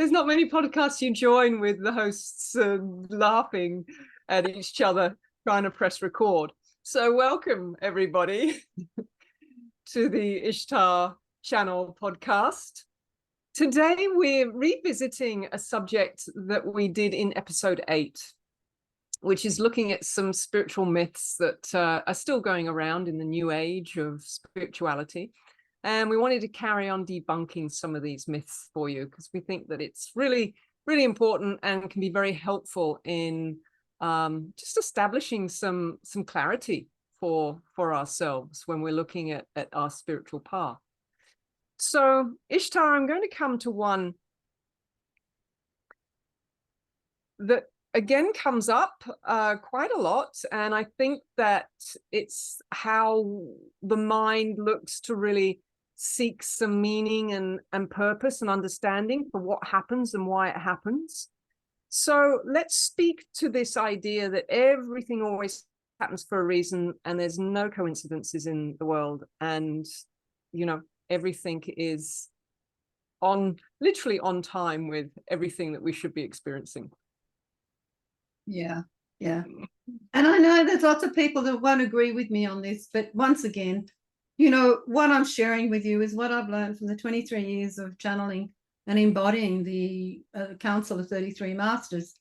There's not many podcasts you join with the hosts laughing at each other, trying to press record. So welcome, everybody, to the Ishtar channel podcast. Today, we're revisiting a subject that we did in episode 8, which is looking at some spiritual myths that are still going around in the new age of spirituality. And we wanted to carry on debunking some of these myths for you because we think that it's really, really important and can be very helpful in just establishing some clarity for ourselves when we're looking at our spiritual path. So, Ishtar, I'm going to come to one that again comes up quite a lot, and I think that it's how the mind looks to really seek some meaning and purpose and understanding for what happens and why it happens. So let's speak to this idea that everything always happens for a reason and there's no coincidences in the world, and everything is literally on time with everything that we should be experiencing. Yeah. And I know there's lots of people that won't agree with me on this, but once again, what I'm sharing with you is what I've learned from the 23 years of channeling and embodying the Council of 33 Masters.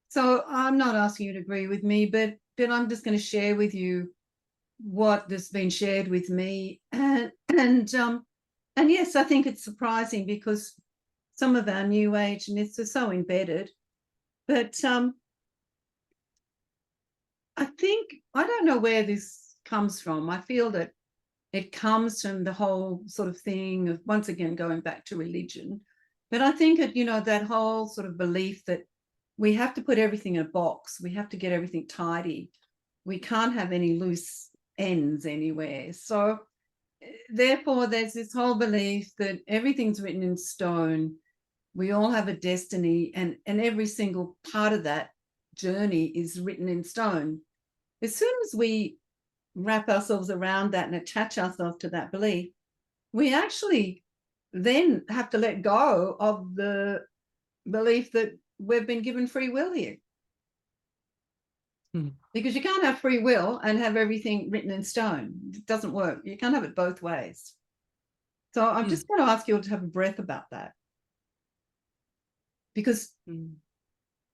So I'm not asking you to agree with me, but I'm just going to share with you what has been shared with me. And yes, I think it's surprising because some of our new age myths are so embedded. But I don't know where this comes from. I feel that it comes from the whole sort of thing of, once again, going back to religion. But I think that whole sort of belief that we have to put everything in a box. We have to get everything tidy. We can't have any loose ends anywhere. So therefore, there's this whole belief that everything's written in stone. We all have a destiny, and every single part of that journey is written in stone. As soon as we wrap ourselves around that and attach ourselves to that belief, we actually then have to let go of the belief that we've been given free will here. Because you can't have free will and have everything written in stone. It doesn't work. You can't have it both ways. So I'm just going to ask you all to have a breath about that. Because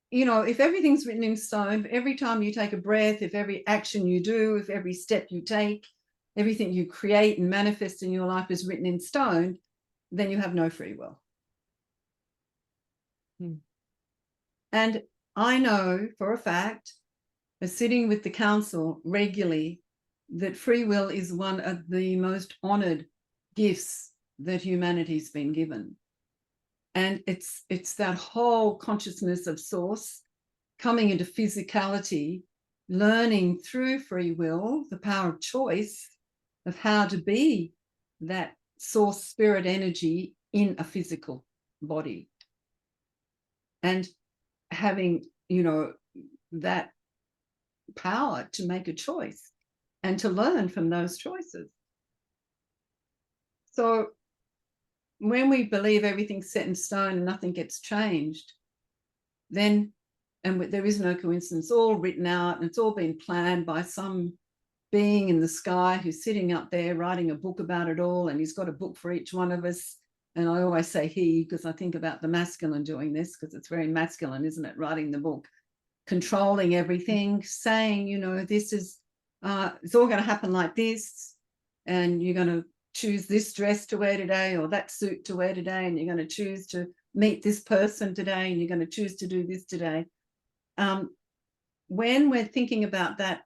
if everything's written in stone, every time you take a breath, if every action you do, if every step you take, everything you create and manifest in your life is written in stone, then you have no free will. And I know for a fact, sitting with the council regularly, that free will is one of the most honored gifts that humanity's been given. And it's that whole consciousness of source coming into physicality, learning through free will, the power of choice of how to be that source spirit energy in a physical body. And having, that power to make a choice and to learn from those choices. So when we believe everything's set in stone and nothing gets changed, then, and there is no coincidence, all written out, and it's all been planned by some being in the sky who's sitting up there writing a book about it all, and he's got a book for each one of us. And I always say he, because I think about the masculine doing this, because it's very masculine, isn't it, writing the book, controlling everything, saying, this is, it's all going to happen like this, and you're going to choose this dress to wear today or that suit to wear today, and you're going to choose to meet this person today, and you're going to choose to do this today. When we're thinking about that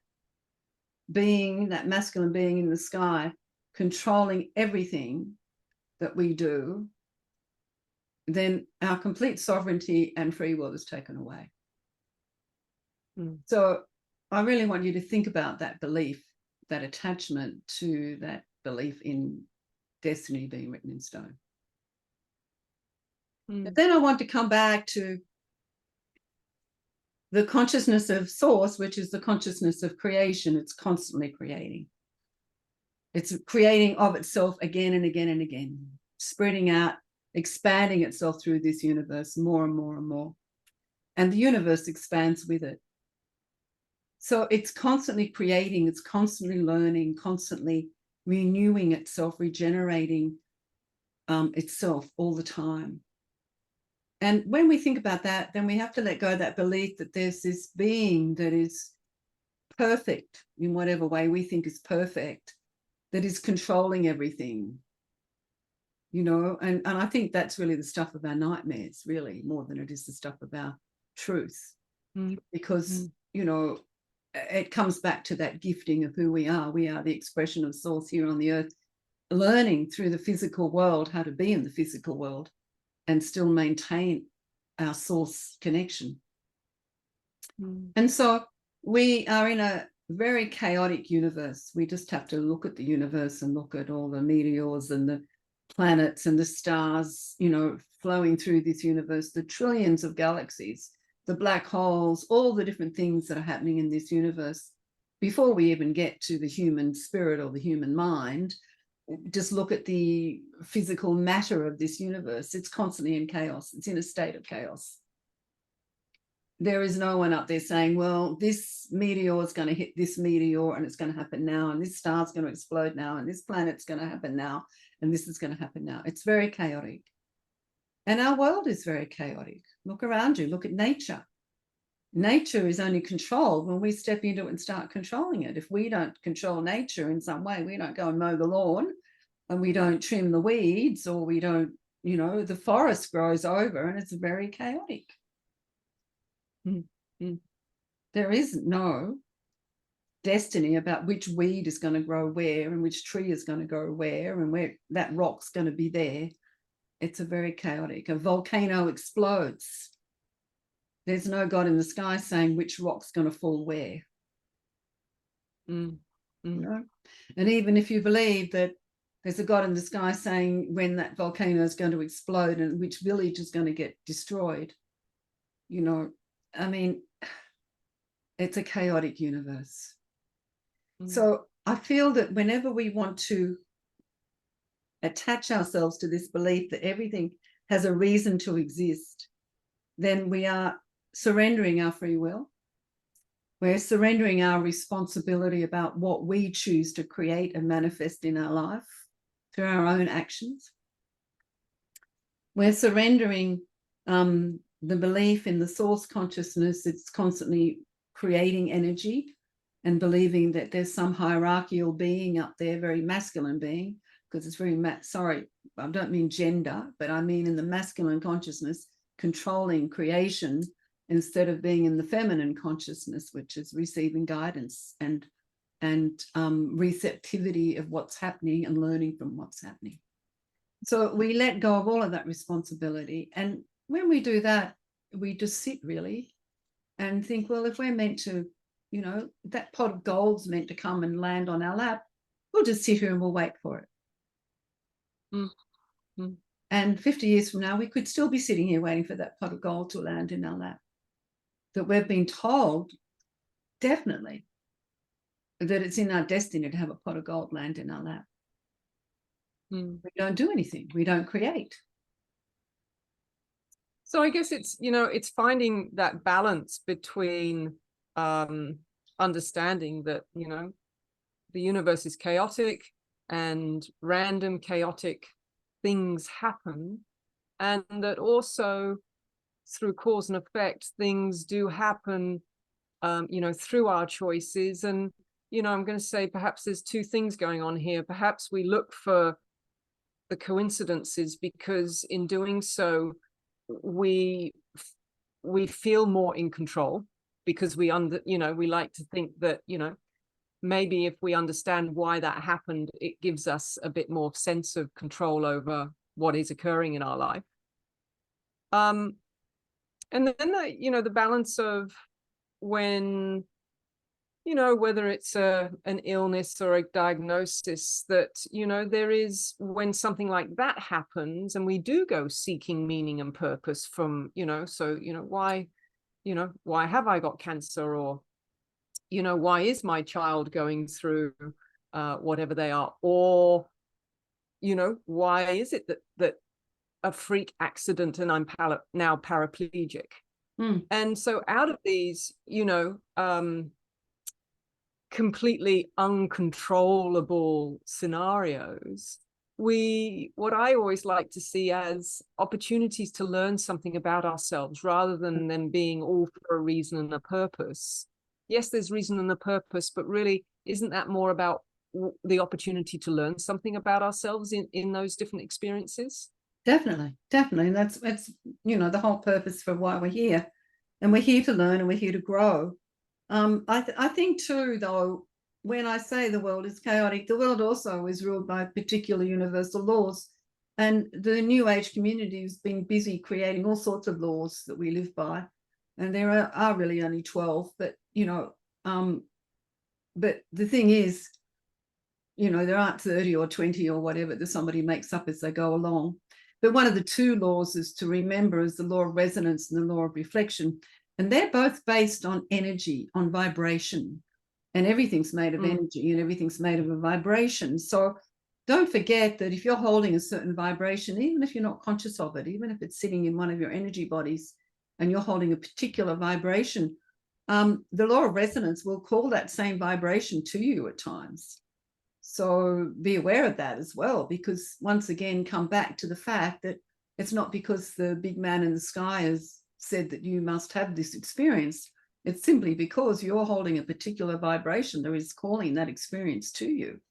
being, that masculine being in the sky, controlling everything that we do, then our complete sovereignty and free will is taken away. So I really want you to think about that belief, that attachment to that belief in destiny being written in stone. But then I want to come back to the consciousness of source, which is the consciousness of creation. It's constantly creating. It's creating of itself again and again and again, spreading out expanding itself through this universe more and more and more. And the universe expands with it. So it's constantly creating, it's constantly learning, constantly renewing itself, regenerating itself all the time. And when we think about that, then we have to let go of that belief that there's this being that is perfect in whatever way we think is perfect, that is controlling everything, you know, and I think that's really the stuff of our nightmares, really, more than it is the stuff of our truth. Because, you know, it comes back to that gifting of who we are. We are the expression of source here on the earth, learning through the physical world how to be in the physical world and still maintain our source connection. And so we are in a very chaotic universe. We just have to look at the universe and look at all the meteors and the planets and the stars, you know, flowing through this universe, the trillions of galaxies, the black holes, all the different things that are happening in this universe. Before we even get to the human spirit or the human mind, just look at the physical matter of this universe. It's constantly in chaos. It's in a state of chaos. There is no one up there saying, well, this meteor is going to hit this meteor and it's going to happen now, and this star is going to explode now, and this planet's going to happen now, and this is going to happen now. It's very chaotic. And our world is very chaotic. Look around you. Look at nature. Nature is only controlled when we step into it and start controlling it. If we don't control nature in some way, we don't go and mow the lawn, and we don't trim the weeds, or we don't, you know, the forest grows over and it's very chaotic. There is no destiny about which weed is going to grow where and which tree is going to go where and where that rock's going to be there. It's a very chaotic. A volcano explodes. There's no God in the sky saying which rock's going to fall where. You know? And even if you believe that there's a God in the sky saying when that volcano is going to explode and which village is going to get destroyed, you know, I mean, it's a chaotic universe. So I feel that whenever we want to attach ourselves to this belief that everything has a reason to exist, then we are surrendering our free will. We're surrendering our responsibility about what we choose to create and manifest in our life through our own actions. We're surrendering the belief in the source consciousness that's constantly creating energy, and believing that there's some hierarchical being up there, very masculine being, because it's very, sorry, I don't mean gender, but I mean in the masculine consciousness, controlling creation instead of being in the feminine consciousness, which is receiving guidance and receptivity of what's happening and learning from what's happening. So we let go of all of that responsibility. And when we do that, we just sit really and think, well, if we're meant to, you know, that pot of gold's meant to come and land on our lap, we'll just sit here and we'll wait for it. And 50 years from now, we could still be sitting here waiting for that pot of gold to land in our lap. That we've been told, definitely, that it's in our destiny to have a pot of gold land in our lap. We don't do anything. We don't create. So I guess it's, you know, it's finding that balance between understanding that, you know, the universe is chaotic and random chaotic things happen, and that also through cause and effect things do happen, you know, through our choices. And, you know, I'm going to say perhaps there's two things going on here. Perhaps we look for the coincidences because in doing so we feel more in control, because we you know, we like to think that, you know, maybe if we understand why that happened, it gives us a bit more sense of control over what is occurring in our life. And then the, you know, the balance of when, you know, whether it's an illness or a diagnosis, that, you know, there is, when something like that happens and we do go seeking meaning and purpose from, you know, so, you know, why have I got cancer? Or, you know, why is my child going through whatever they are? Or, you know, why is it that a freak accident and I'm now paraplegic. Mm. And so out of these, completely uncontrollable scenarios, what I always like to see as opportunities to learn something about ourselves rather than them being all for a reason and a purpose. Yes, there's reason and a purpose, but really, isn't that more about the opportunity to learn something about ourselves in those different experiences? Definitely. And that's the whole purpose for why we're here. And we're here to learn and we're here to grow. I think too, though, when I say the world is chaotic, the world also is ruled by particular universal laws. And the New Age community has been busy creating all sorts of laws that we live by. And there are really only 12, but but the thing is, there aren't 30 or 20 or whatever that somebody makes up as they go along. But one of the two laws is to remember is the law of resonance and the law of reflection. And they're both based on energy, on vibration. And everything's made of energy and everything's made of a vibration. So don't forget that if you're holding a certain vibration, even if you're not conscious of it, even if it's sitting in one of your energy bodies and you're holding a particular vibration, the law of resonance will call that same vibration to you at times. So be aware of that as well, because once again, come back to the fact that it's not because the big man in the sky has said that you must have this experience. It's simply because you're holding a particular vibration that is calling that experience to you.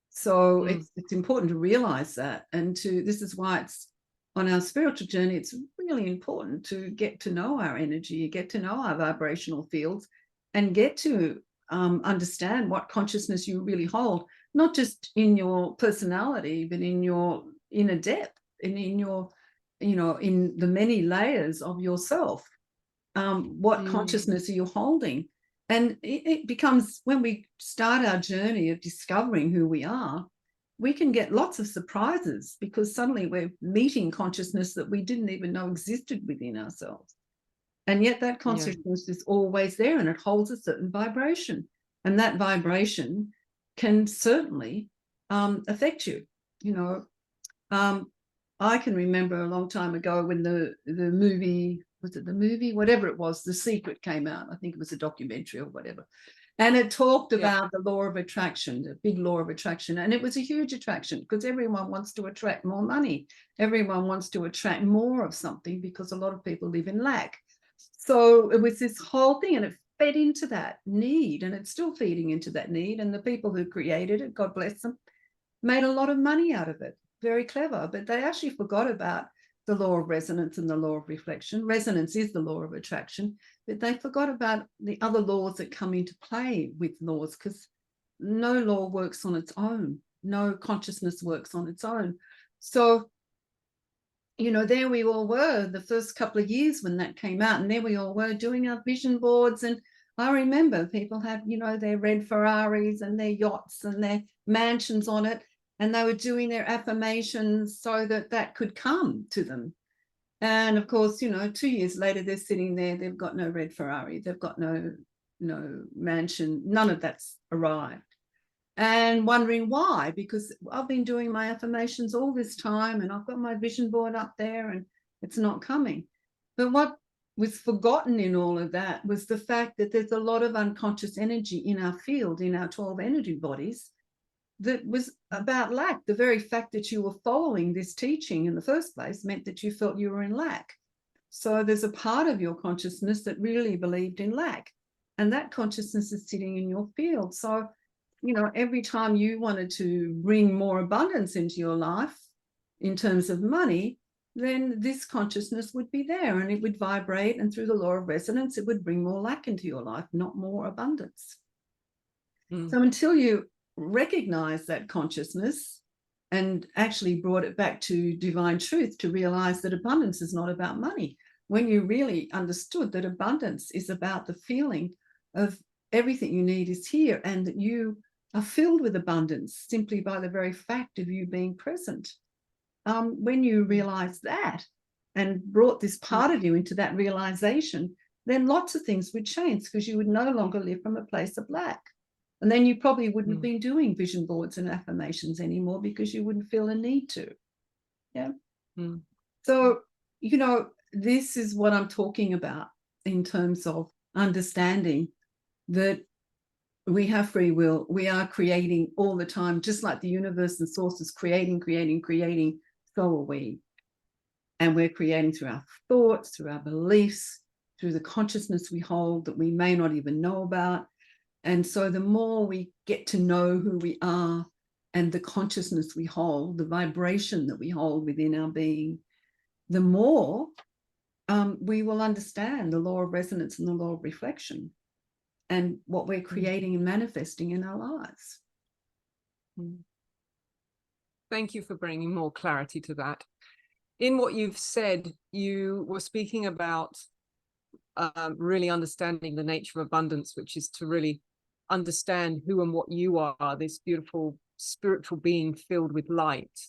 So it's important to realize that. And this is why it's on our spiritual journey, it's really important to get to know our energy, get to know our vibrational fields, and get to understand what consciousness you really hold, not just in your personality, but in your inner depth and in your, in the many layers of yourself. What consciousness are you holding? And it becomes, when we start our journey of discovering who we are, we can get lots of surprises because suddenly we're meeting consciousness that we didn't even know existed within ourselves. And yet that consciousness is always there and it holds a certain vibration. And that vibration can certainly affect you. I can remember a long time ago when the movie, was it the movie? Whatever it was, The Secret came out. I think it was a documentary or whatever. And it talked about the law of attraction, the big law of attraction. And it was a huge attraction because everyone wants to attract more money. Everyone wants to attract more of something because a lot of people live in lack. So it was this whole thing and it fed into that need and it's still feeding into that need. And the people who created it, God bless them, made a lot of money out of it. Very clever, but they actually forgot about the law of resonance and the law of reflection. Resonance is the law of attraction, but they forgot about the other laws that come into play with laws because no law works on its own. No consciousness works on its own. So, there we all were the first couple of years when that came out, and there we all were doing our vision boards. And I remember people had, their red Ferraris and their yachts and their mansions on it. And they were doing their affirmations so that could come to them. And of course, 2 years later, they're sitting there, they've got no red Ferrari, they've got no mansion, none of that's arrived. And wondering why, because I've been doing my affirmations all this time and I've got my vision board up there and it's not coming. But what was forgotten in all of that was the fact that there's a lot of unconscious energy in our field, in our 12 energy bodies, that was about lack. The very fact that you were following this teaching in the first place meant that you felt you were in lack. So there's a part of your consciousness that really believed in lack. And that consciousness is sitting in your field. So, every time you wanted to bring more abundance into your life in terms of money, then this consciousness would be there and it would vibrate. And through the law of resonance, it would bring more lack into your life, not more abundance. So until you recognize that consciousness and actually brought it back to divine truth to realize that abundance is not about money, when you really understood that abundance is about the feeling of everything you need is here and that you are filled with abundance simply by the very fact of you being present. When you realize that and brought this part of you into that realization, then lots of things would change because you would no longer live from a place of lack. And then you probably wouldn't have been doing vision boards and affirmations anymore because you wouldn't feel a need to. Yeah. So, you know, this is what I'm talking about in terms of understanding that we have free will. We are creating all the time, just like the universe and source is creating, so are we. And we're creating through our thoughts, through our beliefs, through the consciousness we hold that we may not even know about. And so the more we get to know who we are and the consciousness we hold, the vibration that we hold within our being, the more we will understand the law of resonance and the law of reflection and what we're creating and manifesting in our lives. Thank you for bringing more clarity to that. In what you've said, you were speaking about really understanding the nature of abundance, which is to really understand who and what you are, this beautiful spiritual being filled with light.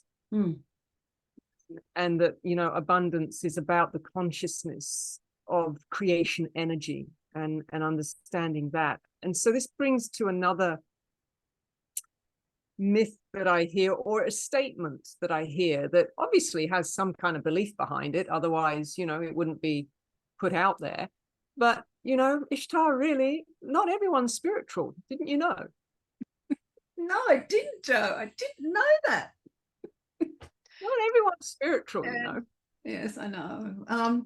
And that, you know, abundance is about the consciousness of creation energy and understanding that. And so this brings to another myth that I hear, or a statement that I hear that obviously has some kind of belief behind it. Otherwise, you know, it wouldn't be put out there. But, you know, Ishtar, really, not everyone's spiritual. Didn't you know? No, I didn't, Joe. I didn't know that. Not everyone's spiritual, you know. Yes, I know.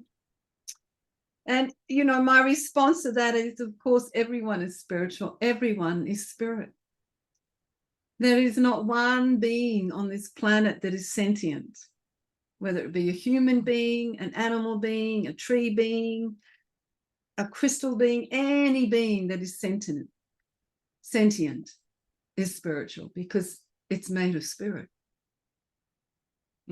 And, you know, my response to that is, of course, everyone is spiritual. Everyone is spirit. There is not one being on this planet that is sentient, whether it be a human being, an animal being, a tree being, a crystal being, any being that is sentient is spiritual because it's made of spirit.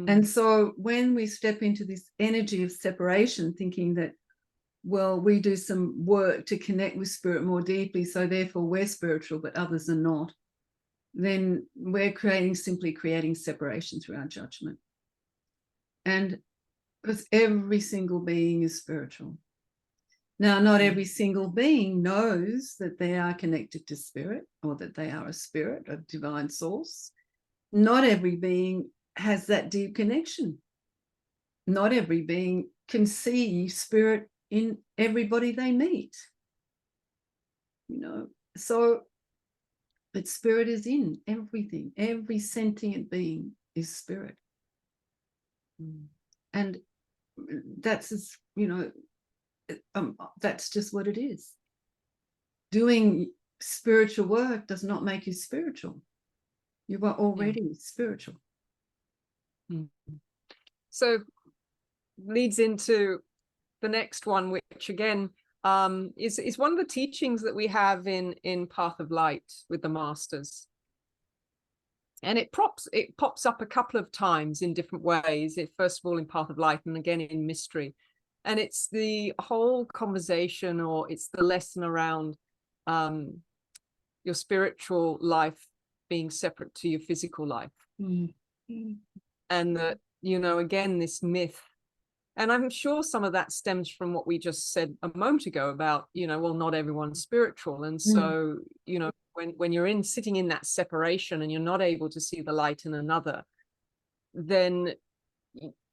And so when we step into this energy of separation, thinking that, well, we do some work to connect with spirit more deeply, so therefore we're spiritual, but others are not, then we're simply creating separation through our judgment. And because every single being is spiritual. Now, not every single being knows that they are connected to spirit or that they are a spirit, a divine source. Not every being has that deep connection. Not every being can see spirit in everybody they meet. You know, so, but spirit is in everything. Every sentient being is spirit. And that's, you know, that's just what it is. Doing spiritual work does not make you spiritual. You are already spiritual. So leads into the next one, which again is one of the teachings that we have in Path of Light with the Masters. And it pops up a couple of times in different ways. First of all in Path of Light and again in Mystery. And it's the whole conversation, or it's the lesson around your spiritual life being separate to your physical life. And that, you know, again, this myth, and I'm sure some of that stems from what we just said a moment ago about, you know, well, not everyone's spiritual. And so, you know, when you're sitting in that separation and you're not able to see the light in another, then,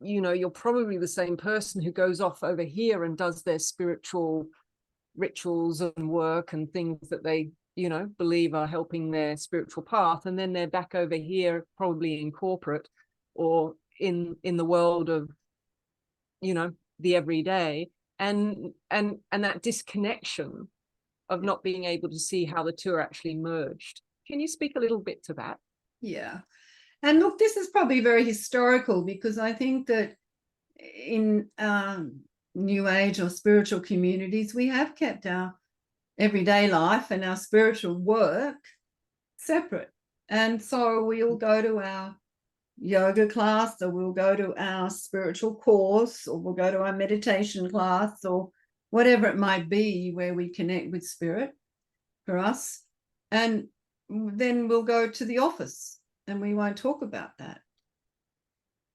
you know, you're probably the same person who goes off over here and does their spiritual rituals and work and things that they, you know, believe are helping their spiritual path. And then they're back over here, probably in corporate or in the world of, you know, the everyday, and that disconnection of not being able to see how the two are actually merged. Can you speak a little bit to that? Yeah. And look, this is probably very historical, because I think that in New Age or spiritual communities, we have kept our everyday life and our spiritual work separate. And so we'll go to our yoga class, or we'll go to our spiritual course, or we'll go to our meditation class, or whatever it might be where we connect with spirit for us. And then we'll go to the office and we won't talk about that.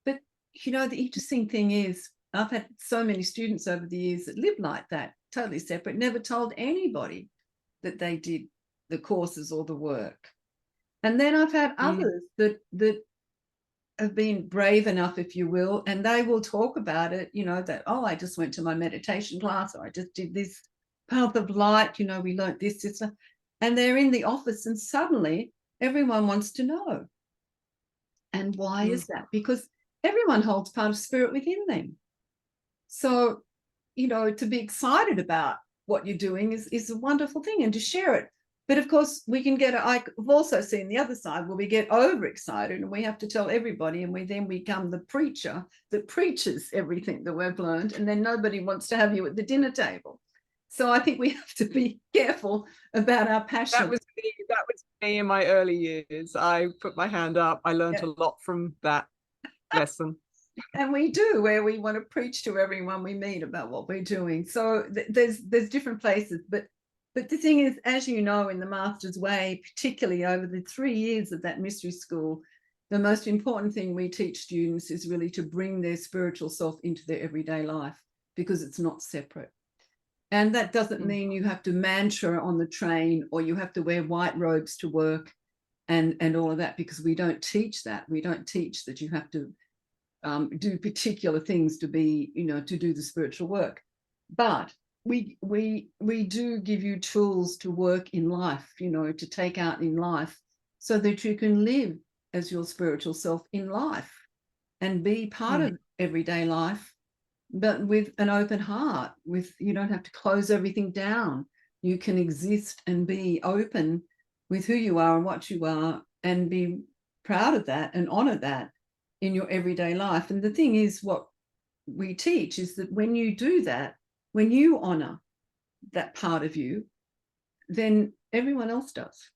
But, you know, the interesting thing is, I've had so many students over the years that live like that, totally separate, never told anybody that they did the courses or the work. And then I've had others that have been brave enough, if you will, and they will talk about it, you know, that, oh, I just went to my meditation class, or I just did this path of light, you know, we learned this, and they're in the office and suddenly everyone wants to know. And why is that? Because everyone holds part of spirit within them. So, you know, to be excited about what you're doing is a wonderful thing, and to share it. But of course, we can get, I've also seen the other side where we get overexcited and we have to tell everybody, and we then become the preacher that preaches everything that we've learned, and then nobody wants to have you at the dinner table. So I think we have to be careful about our passion. That was me in my early years. I put my hand up. I learned a lot from that lesson. And we do, where we want to preach to everyone we meet about what we're doing. So there's different places, but the thing is, as you know, in the Master's Way, particularly over the 3 years of that mystery school, the most important thing we teach students is really to bring their spiritual self into their everyday life, because it's not separate. And that doesn't mean you have to mantra on the train, or you have to wear white robes to work and all of that, because we don't teach that. We don't teach that you have to do particular things to be, you know, to do the spiritual work. But we do give you tools to work in life, you know, to take out in life, so that you can live as your spiritual self in life and be part of everyday life, but with an open heart. With, you don't have to close everything down. You can exist and be open with who you are and what you are, and be proud of that and honor that in your everyday life. And the thing is, what we teach is that when you do that, when you honor that part of you, then everyone else does.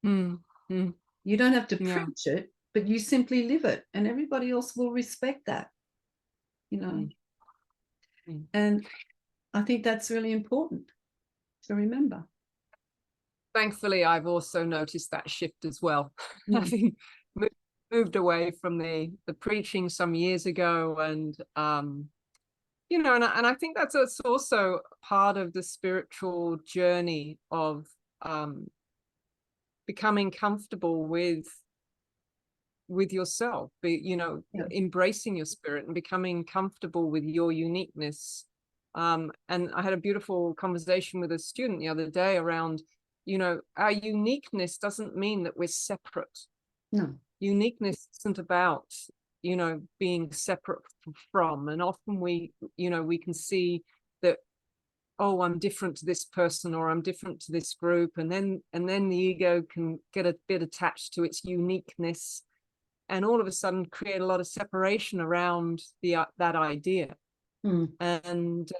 You don't have to preach it, but you simply live it, and everybody else will respect that, you know. And I think that's really important to remember. Thankfully, I've also noticed that shift as well. Having moved away from the preaching some years ago, and you know, and I think that's also part of the spiritual journey of becoming comfortable with yourself, you know, embracing your spirit and becoming comfortable with your uniqueness. And I had a beautiful conversation with a student the other day around, you know, our uniqueness doesn't mean that we're separate. No. Uniqueness isn't about, you know, being separate from. And often we, you know, we can see that, oh, I'm different to this person, or I'm different to this group, and then the ego can get a bit attached to its uniqueness, and all of a sudden create a lot of separation around that idea. And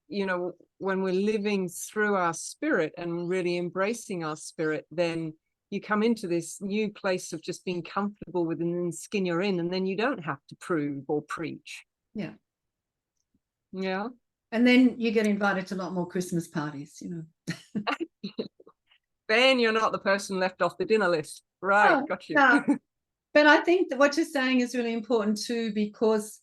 you know, when we're living through our spirit and really embracing our spirit, then you come into this new place of just being comfortable with, and then skin you're in, and then you don't have to prove or preach. Yeah. And then you get invited to a lot more Christmas parties, you know. Then you're not the person left off the dinner list. Right, got you. No. But I think that what you're saying is really important too, because,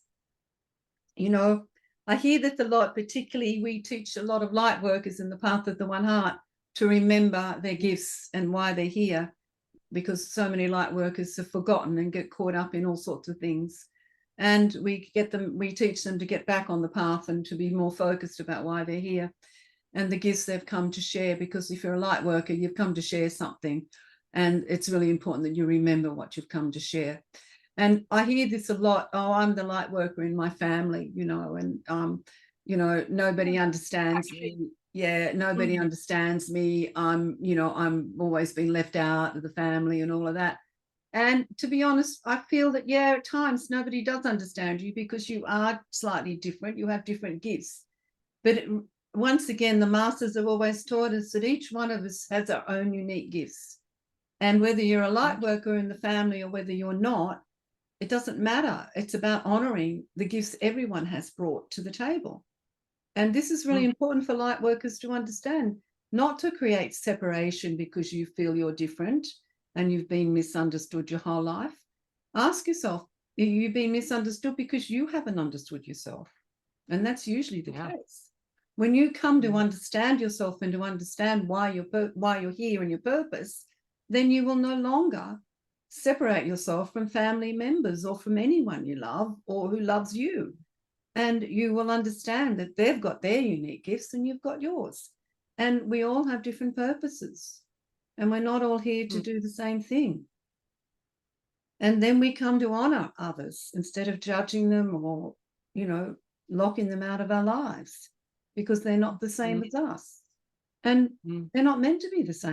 you know, I hear this a lot. Particularly, we teach a lot of light workers in the Path of the One Heart to remember their gifts and why they're here, because so many light workers have forgotten and get caught up in all sorts of things. And we teach them to get back on the path and to be more focused about why they're here and the gifts they've come to share. Because if you're a light worker, you've come to share something, and it's really important that you remember what you've come to share. And I hear this a lot. Oh, I'm the light worker in my family, you know, and you know, nobody understands me. Yeah, nobody understands me. You know, I'm always been left out of the family and all of that. And to be honest, I feel that, yeah, at times nobody does understand you, because you are slightly different. You have different gifts. But once again, the masters have always taught us that each one of us has our own unique gifts. And whether you're a light worker in the family or whether you're not, it doesn't matter. It's about honoring the gifts everyone has brought to the table. And this is really important for light workers to understand, not to create separation because you feel you're different and you've been misunderstood your whole life. Ask yourself, are you being misunderstood because you haven't understood yourself? And that's usually the case. When you come to understand yourself and to understand why you're here and your purpose, then you will no longer separate yourself from family members or from anyone you love or who loves you. And you will understand that they've got their unique gifts and you've got yours. And we all have different purposes. And we're not all here to do the same thing. And then we come to honor others instead of judging them or, locking them out of our lives because they're not the same as us. And they're not meant to be the same.